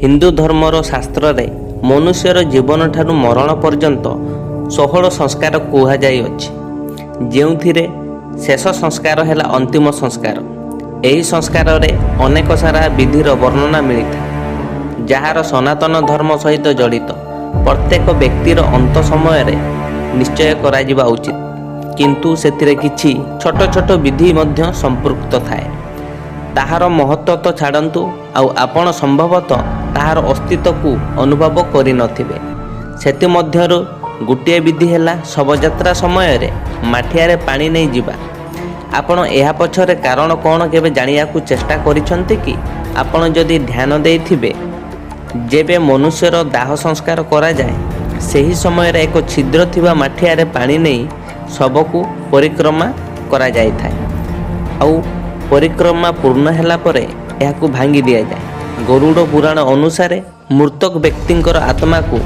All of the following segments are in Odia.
ହିନ୍ଦୁ ଧର୍ମର ଶାସ୍ତ୍ରରେ ମନୁଷ୍ୟର ଜୀବନ ଠାରୁ ମରଣ ପର୍ଯ୍ୟନ୍ତ 16 ସଂସ୍କାର କୁହାଯାଇଅଛି, ଯେଉଁଥିରେ ଶେଷ ସଂସ୍କାର ହେଲା ଅନ୍ତିମ ସଂସ୍କାର। ଏହି ସଂସ୍କାରରେ ଅନେକ ସାରା ବିଧିର ବର୍ଣ୍ଣନା ମିଳିଥାଏ, ଯାହାର ସନାତନ ଧର୍ମ ସହିତ ଜଡ଼ିତ। ପ୍ରତ୍ୟେକ ବ୍ୟକ୍ତିର ଅନ୍ତ ସମୟରେ ନିଶ୍ଚୟ କରାଯିବା ଉଚିତ, କିନ୍ତୁ ସେଥିରେ କିଛି ଛୋଟ ଛୋଟ ବିଧି ମଧ୍ୟ ସମ୍ପୃକ୍ତ ଥାଏ। ତାହାର ମହତ୍ଵ ତ ଛାଡ଼ନ୍ତୁ, ଆଉ ଆପଣ ସମ୍ଭବତଃ ତାହାର ଅସ୍ତିତ୍ୱକୁ ଅନୁଭବ କରିନଥିବେ। ସେଥିମଧ୍ୟରୁ ଗୋଟିଏ ବିଧି ହେଲା ଶବଯାତ୍ରା ସମୟରେ ମାଠିଆରେ ପାଣି ନେଇ ଯିବା। ଆପଣ ଏହା ପଛରେ କାରଣ କ'ଣ କେବେ ଜାଣିବାକୁ ଚେଷ୍ଟା କରିଛନ୍ତି କି? ଆପଣ ଯଦି ଧ୍ୟାନ ଦେଇଥିବେ, ଯେବେ ମନୁଷ୍ୟର ଦାହ ସଂସ୍କାର କରାଯାଏ, ସେହି ସମୟରେ ଏକ ଛିଦ୍ର ଥିବା ମାଠିଆରେ ପାଣି ନେଇ ଶବକୁ ପରିକ୍ରମା କରାଯାଇଥାଏ, ଆଉ ପରିକ୍ରମା ପୂର୍ଣ୍ଣ ହେଲା ପରେ ଏହାକୁ ଭାଙ୍ଗି ଦିଆଯାଏ। ଗରୁଡ଼ ପୁରାଣ ଅନୁସାରେ ମୃତକ ବ୍ୟକ୍ତିଙ୍କର ଆତ୍ମାକୁ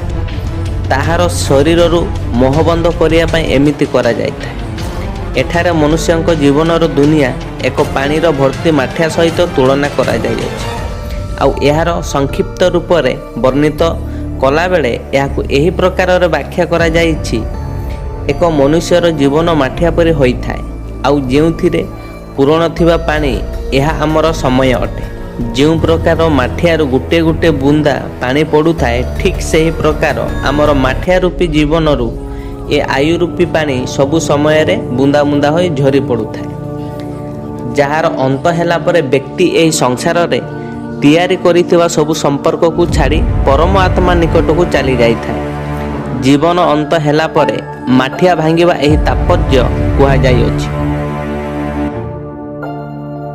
ତାହାର ଶରୀରରୁ ମୋହବନ୍ଦ କରିବା ପାଇଁ ଏମିତି କରାଯାଇଥାଏ। ଏଠାରେ ମନୁଷ୍ୟଙ୍କ ଜୀବନର ଦୁନିଆ ଏକ ପାଣିର ଭର୍ତ୍ତି ମାଠିଆ ସହିତ ତୁଳନା କରାଯାଇଅଛି, ଆଉ ଏହାର ସଂକ୍ଷିପ୍ତ ରୂପରେ ବର୍ଣ୍ଣିତ କଲାବେଳେ ଏହାକୁ ଏହି ପ୍ରକାରରେ ବ୍ୟାଖ୍ୟା କରାଯାଇଛି। ଏକ ମନୁଷ୍ୟର ଜୀବନ ମାଠିଆ ପରି ହୋଇଥାଏ, ଆଉ ଯେଉଁଥିରେ ପୂରଣ ଥିବା ପାଣି ଏହା ଆମର ସମୟ ଅଟେ। ଯେଉଁ ପ୍ରକାର ମାଠିଆରୁ ଗୋଟିଏ ଗୋଟିଏ ବୁନ୍ଦା ପାଣି ପଡ଼ୁଥାଏ, ଠିକ୍ ସେହି ପ୍ରକାର ଆମର ମାଠିଆ ରୂପୀ ଜୀବନରୁ ଏ ଆୟୁ ରୂପୀ ପାଣି ସବୁ ସମୟରେ ବୁନ୍ଦା ବୁନ୍ଦା ହୋଇ ଝରି ପଡ଼ୁଥାଏ, ଯାହାର ଅନ୍ତ ହେଲା ପରେ ବ୍ୟକ୍ତି ଏହି ସଂସାରରେ ତିଆରି କରିଥିବା ସବୁ ସମ୍ପର୍କକୁ ଛାଡ଼ି ପରମ ଆତ୍ମା ନିକଟକୁ ଚାଲି ଯାଇଥାଏ। ଜୀବନ ଅନ୍ତ ହେଲା ପରେ ମାଠିଆ ଭାଙ୍ଗିବା ଏହି ତାତ୍ପର୍ଯ୍ୟ କୁହାଯାଇଅଛି।